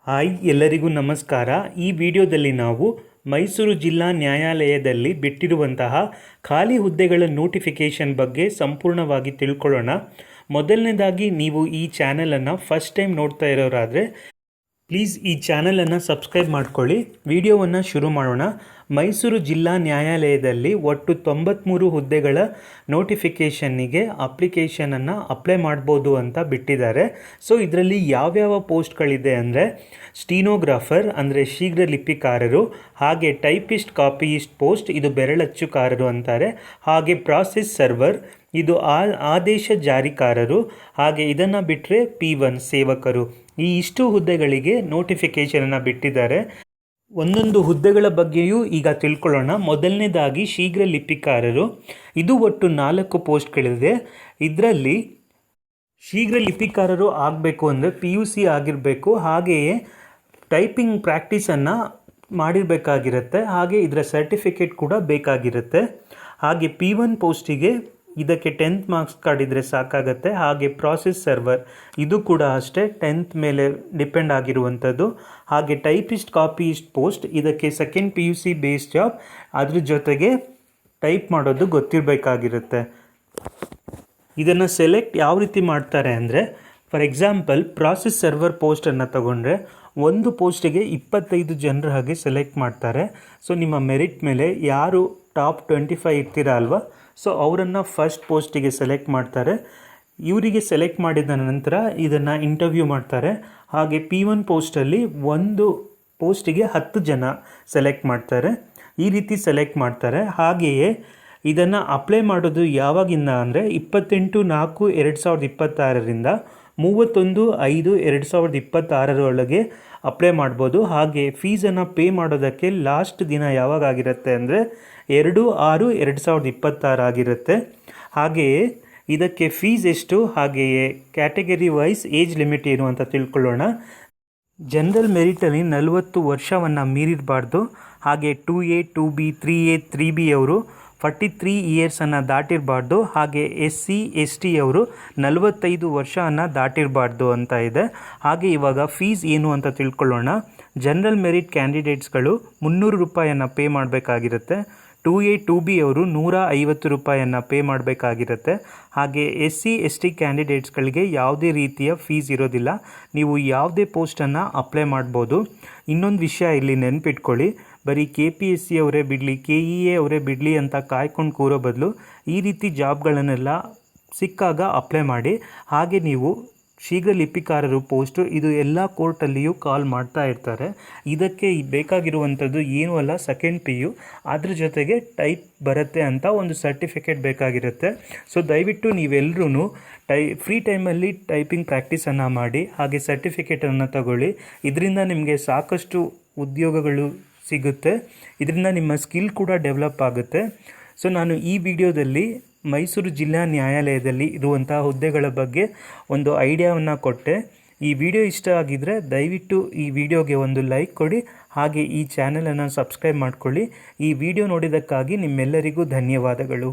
Hi ಎಲ್ಲರಿಗೂ ನಮಸ್ಕಾರ. ಈ ವಿಡಿಯೋದಲ್ಲಿ ನಾವು ಮೈಸೂರು ಜಿಲ್ಲಾ ನ್ಯಾಯಾಲಯದಲ್ಲಿ ಬಿಟ್ಟಿರುವಂತಹ ಖಾಲಿ ಹುದ್ದೆಗಳ ನೋಟಿಫಿಕೇಷನ್ ಬಗ್ಗೆ ಸಂಪೂರ್ಣವಾಗಿ ತಿಳ್ಕೊಳ್ಳೋಣ. ಮೊದಲನೇದಾಗಿ ನೀವು ಈ ಚಾನಲನ್ನು ಫಸ್ಟ್ ಟೈಮ್ ನೋಡ್ತಾ ಇರೋರಾದರೆ ಪ್ಲೀಸ್ ಈ ಚಾನಲನ್ನು ಸಬ್ಸ್ಕ್ರೈಬ್ ಮಾಡ್ಕೊಳ್ಳಿ. ವಿಡಿಯೋವನ್ನು ಶುರು ಮಾಡೋಣ. ಮೈಸೂರು ಜಿಲ್ಲಾ ನ್ಯಾಯಾಲಯದಲ್ಲಿ ಒಟ್ಟು 93 ಹುದ್ದೆಗಳ ನೋಟಿಫಿಕೇಷನ್ನಿಗೆ ಅಪ್ಲಿಕೇಶನನ್ನು ಅಪ್ಲೈ ಮಾಡ್ಬೋದು ಅಂತ ಬಿಟ್ಟಿದ್ದಾರೆ. ಸೊ ಇದರಲ್ಲಿ ಯಾವ್ಯಾವ ಪೋಸ್ಟ್ಗಳಿದೆ ಅಂದರೆ ಸ್ಟೀನೋಗ್ರಾಫರ್ ಅಂದರೆ ಶೀಘ್ರ ಲಿಪಿಕಾರರು, ಹಾಗೆ ಟೈಪಿಸ್ಟ್ ಕಾಪಿಯಿಸ್ಟ್ ಪೋಸ್ಟ್ ಇದು ಬೆರಳಚ್ಚುಕಾರರು ಅಂತಾರೆ, ಹಾಗೆ ಪ್ರಾಸೆಸ್ ಸರ್ವರ್ ಇದು ಆದೇಶ ಜಾರಿಕಾರರು, ಹಾಗೆ ಇದನ್ನು ಬಿಟ್ಟರೆ P1 ಸೇವಕರು. ಈ ಇಷ್ಟು ಹುದ್ದೆಗಳಿಗೆ ನೋಟಿಫಿಕೇಷನನ್ನು ಬಿಟ್ಟಿದ್ದಾರೆ. ಒಂದೊಂದು ಹುದ್ದೆಗಳ ಬಗ್ಗೆಯೂ ಈಗ ತಿಳ್ಕೊಳ್ಳೋಣ. ಮೊದಲನೇದಾಗಿ ಶೀಘ್ರ ಲಿಪಿಕಾರರು, ಇದು ಒಟ್ಟು 4 ಪೋಸ್ಟ್ಗಳಿದೆ. ಇದರಲ್ಲಿ ಶೀಘ್ರ ಲಿಪಿಕಾರರು ಆಗಬೇಕು ಅಂದರೆ PUC ಆಗಿರಬೇಕು, ಹಾಗೆಯೇ ಟೈಪಿಂಗ್ ಪ್ರಾಕ್ಟೀಸನ್ನು ಮಾಡಿರಬೇಕಾಗಿರುತ್ತೆ, ಹಾಗೆ ಇದರ ಸರ್ಟಿಫಿಕೇಟ್ ಕೂಡ ಬೇಕಾಗಿರುತ್ತೆ. ಹಾಗೆ P1 ಪೋಸ್ಟಿಗೆ ಇದಕ್ಕೆ 10th ಮಾರ್ಕ್ಸ್ ಕಾರ್ಡ್ ಇದ್ದರೆ ಸಾಕಾಗತ್ತೆ. ಹಾಗೆ ಪ್ರಾಸೆಸ್ ಸರ್ವರ್ ಇದು ಕೂಡ ಅಷ್ಟೇ 10th ಮೇಲೆ ಡಿಪೆಂಡ್ ಆಗಿರುವಂಥದ್ದು. ಹಾಗೆ ಟೈಪಿಸ್ಟ್ ಕಾಪಿಯಿಸ್ಟ್ ಪೋಸ್ಟ್ ಇದಕ್ಕೆ 2nd PUC ಬೇಸ್ ಜಾಬ್, ಅದ್ರ ಜೊತೆಗೆ ಟೈಪ್ ಮಾಡೋದು ಗೊತ್ತಿರಬೇಕಾಗಿರುತ್ತೆ. ಇದನ್ನು ಸೆಲೆಕ್ಟ್ ಯಾವ ರೀತಿ ಮಾಡ್ತಾರೆ ಅಂದರೆ, ಫಾರ್ ಎಕ್ಸಾಂಪಲ್ ಪ್ರಾಸೆಸ್ ಸರ್ವರ್ ಪೋಸ್ಟನ್ನು ತಗೊಂಡ್ರೆ ಒಂದು ಪೋಸ್ಟಿಗೆ 25 ಜನರ ಹಾಗೆ ಸೆಲೆಕ್ಟ್ ಮಾಡ್ತಾರೆ. ಸೊ ನಿಮ್ಮ ಮೆರಿಟ್ ಮೇಲೆ ಯಾರು ಟಾಪ್ 25 ಇರ್ತೀರ ಅಲ್ವಾ, ಸೊ ಅವರನ್ನು ಫಸ್ಟ್ ಪೋಸ್ಟಿಗೆ ಸೆಲೆಕ್ಟ್ ಮಾಡ್ತಾರೆ. ಇವರಿಗೆ ಸೆಲೆಕ್ಟ್ ಮಾಡಿದ ನಂತರ ಇದನ್ನು ಇಂಟರ್ವ್ಯೂ ಮಾಡ್ತಾರೆ. ಹಾಗೆ P1 ಪೋಸ್ಟಲ್ಲಿ ಒಂದು ಪೋಸ್ಟಿಗೆ 10 ಜನ ಸೆಲೆಕ್ಟ್ ಮಾಡ್ತಾರೆ. ಈ ರೀತಿ ಸೆಲೆಕ್ಟ್ ಮಾಡ್ತಾರೆ. ಹಾಗೆಯೇ ಇದನ್ನು ಅಪ್ಲೈ ಮಾಡೋದು ಯಾವಾಗಿಂದ ಅಂದರೆ 28/4/2026ರಿಂದ 31/5/2026 ಅಪ್ಲೈ ಮಾಡ್ಬೋದು. ಹಾಗೆ ಫೀಸನ್ನು ಪೇ ಮಾಡೋದಕ್ಕೆ ಲಾಸ್ಟ್ ದಿನ ಯಾವಾಗಾಗಿರುತ್ತೆ ಅಂದರೆ 2/6/2026 ಆಗಿರುತ್ತೆ. ಹಾಗೆಯೇ ಇದಕ್ಕೆ ಫೀಸ್ ಎಷ್ಟು, ಹಾಗೆಯೇ ಕ್ಯಾಟಗರಿ ವೈಸ್ ಏಜ್ ಲಿಮಿಟ್ ಏನು ಅಂತ ತಿಳ್ಕೊಳ್ಳೋಣ. ಜನರಲ್ ಮೆರಿಟಲ್ಲಿ 40 ವರ್ಷವನ್ನು ಮೀರಿರಬಾರ್ದು. ಹಾಗೆ 2A 2B 3A 3B ಅವರು 43 ಇಯರ್ಸನ್ನು ದಾಟಿರಬಾರ್ದು. ಹಾಗೆ SC ST ಅವರು 45 ವರ್ಷವನ್ನು ದಾಟಿರಬಾರ್ದು ಅಂತ ಇದೆ. ಹಾಗೆ ಇವಾಗ ಫೀಸ್ ಏನು ಅಂತ ತಿಳ್ಕೊಳ್ಳೋಣ. ಜನರಲ್ ಮೆರಿಟ್ ಕ್ಯಾಂಡಿಡೇಟ್ಸ್ಗಳು 300 ರೂಪಾಯಿಯನ್ನು ಪೇ ಮಾಡಬೇಕಾಗಿರುತ್ತೆ. 2A 2B ಅವರು 150 ರೂಪಾಯಿಯನ್ನು ಪೇ ಮಾಡಬೇಕಾಗಿರುತ್ತೆ. ಹಾಗೆ SC ST ಕ್ಯಾಂಡಿಡೇಟ್ಸ್ಗಳಿಗೆ ಯಾವುದೇ ರೀತಿಯ ಫೀಸ್ ಇರೋದಿಲ್ಲ. ನೀವು ಯಾವುದೇ ಪೋಸ್ಟನ್ನು ಅಪ್ಲೈ ಮಾಡ್ಬೋದು. ಇನ್ನೊಂದು ವಿಷಯ ಇಲ್ಲಿ ನೆನ್ಪಿಟ್ಕೊಳ್ಳಿ, ಬರೀ KPSC ಅವರೇ ಬಿಡಲಿ, KEA ಅವರೇ ಬಿಡಲಿ ಅಂತ ಕಾಯ್ಕೊಂಡು ಕೂರೋ ಬದಲು ಈ ರೀತಿ ಜಾಬ್ಗಳನ್ನೆಲ್ಲ ಸಿಕ್ಕಾಗ ಅಪ್ಲೈ ಮಾಡಿ. ಹಾಗೆ ನೀವು ಶೀಘ್ರ ಲಿಪಿಕಾರರು ಪೋಸ್ಟು ಇದು ಎಲ್ಲ ಕೋರ್ಟಲ್ಲಿಯೂ ಕಾಲ್ ಮಾಡ್ತಾ ಇರ್ತಾರೆ. ಇದಕ್ಕೆ ಬೇಕಾಗಿರುವಂಥದ್ದು ಏನೂ ಅಲ್ಲ, 2nd PU, ಅದ್ರ ಜೊತೆಗೆ ಟೈಪ್ ಬರುತ್ತೆ ಅಂತ ಒಂದು ಸರ್ಟಿಫಿಕೇಟ್ ಬೇಕಾಗಿರುತ್ತೆ. ಸೊ ದಯವಿಟ್ಟು ನೀವೆಲ್ಲರೂ ಫ್ರೀ ಟೈಮಲ್ಲಿ ಟೈಪಿಂಗ್ ಪ್ರಾಕ್ಟೀಸನ್ನು ಮಾಡಿ, ಹಾಗೆ ಸರ್ಟಿಫಿಕೇಟನ್ನು ತಗೊಳ್ಳಿ. ಇದರಿಂದ ನಿಮಗೆ ಸಾಕಷ್ಟು ಉದ್ಯೋಗಗಳು ಸಿಗುತ್ತೆ. ಇದರಿಂದ ನಿಮ್ಮ ಸ್ಕಿಲ್ ಕೂಡ ಡೆವಲಪ್ ಆಗುತ್ತೆ. ಸೊ ನಾನು ಈ ವಿಡಿಯೋದಲ್ಲಿ ಮೈಸೂರು ಜಿಲ್ಲಾ ನ್ಯಾಯಾಲಯದಲ್ಲಿ ಇರುವಂತಹ ಹುದ್ದೆಗಳ ಬಗ್ಗೆ ಒಂದು ಐಡಿಯಾವನ್ನು ಕೊಟ್ಟೆ. ಈ ವಿಡಿಯೋ ಇಷ್ಟ ಆಗಿದ್ದರೆ ದಯವಿಟ್ಟು ಈ ವಿಡಿಯೋಗೆ ಒಂದು ಲೈಕ್ ಕೊಡಿ, ಹಾಗೆ ಈ ಚಾನಲನ್ನು ಸಬ್ಸ್ಕ್ರೈಬ್ ಮಾಡ್ಕೊಳ್ಳಿ. ಈ ವಿಡಿಯೋ ನೋಡಿದ್ದಕ್ಕಾಗಿ ನಿಮ್ಮೆಲ್ಲರಿಗೂ ಧನ್ಯವಾದಗಳು.